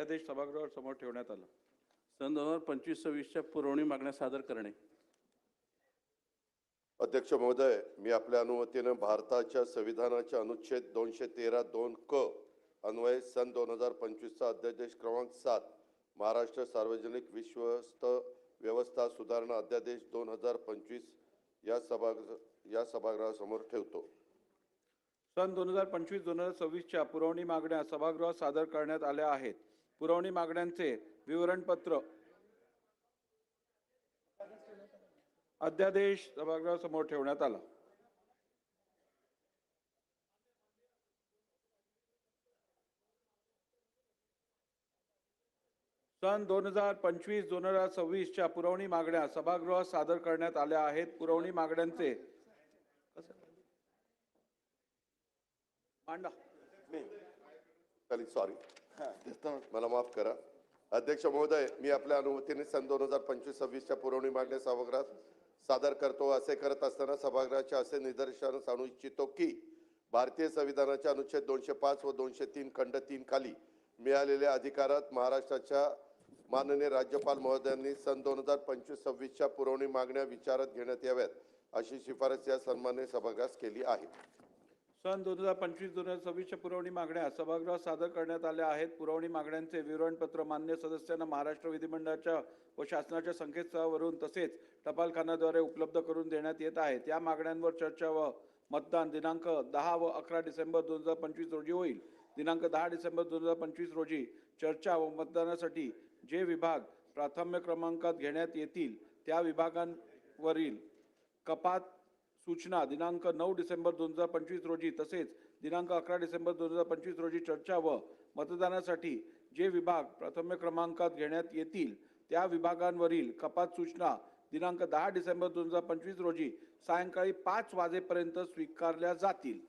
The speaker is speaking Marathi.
अध्यादेश सभागृहासमोर ठेवण्यात आला। सन 2025-26च्या पुरवणी मागण्या सादर करणे। अध्यक्ष महोदय, मी आपल्या अनुमतीने भारताच्या संविधानाच्या अनुच्छेद 213(2) क अन्वये सन 2025चा अध्यादेश क्रमांक 7 महाराष्ट्र सार्वजनिक विश्वस्त व्यवस्था सुधारणा अध्यादेश 2025 या सभागृहासमोर ठेवतो। सन 2025-2026च्या पुरवणी मागण्या सभागृहात सादर करण्यात आल्या आहेत। पुरवणी मागण्यांचे विवरणपत्र अध्यादेश सभागृहासमोर ठेवण्यात आला। सन 2025-2026च्या पुरवणी मागण्या सभागृहात सादर करण्यात आल्या आहेत। पुरवणी मागण्यांचे सॉरी, मला माफ करा। अध्यक्ष महोदय, मी आपल्या अनुमतीने सन 2025-26च्या पुरवणी मागण्या सभागृहात सादर करतो। असे करत असताना सभागृहाच्या असे निदर्शनास आणू इच्छितो की भारतीय संविधानाच्या अनुच्छेद 205 व 203 खंड 3 खाली मिळालेल्या अधिकारात महाराष्ट्राच्या माननीय राज्यपाल महोदयांनी सन 2025-26च्या पुरवणी मागण्या विचारात घेण्यात याव्यात अशी शिफारस या सन्माननीय सभागृहास केली आहे। सन 2025-2026च्या पुरवणी मागण्या सभागृहात सादर करण्यात आल्या आहेत। पुरवणी मागण्यांचे विवरणपत्र मान्य सदस्यांना महाराष्ट्र विधिमंडळाच्या व शासनाच्या संकेतस्थळावरून तसेच टपालखान्याद्वारे उपलब्ध करून देण्यात येत आहेत। या मागण्यांवर चर्चा व मतदान दिनांक 10 व 11 डिसेंबर 2025 रोजी होईल। दिनांक 10 डिसेंबर 2025 रोजी चर्चा व मतदानासाठी जे विभाग प्राथम्य क्रमांकात घेण्यात येतील त्या विभागांवरील कपात सूचना दिनांक 9 डिसेंबर 2025 रोजी तसेच दिनांक 11 डिसेंबर 2025 रोजी चर्चा व मतदानासाठी जे विभाग प्राथम्य क्रमांकात घेण्यात येतील त्या विभागांवरील कपात सूचना दिनांक 10 डिसेंबर 2025 रोजी सायंकाळी 5 वाजेपर्यंत स्वीकारल्या जातील।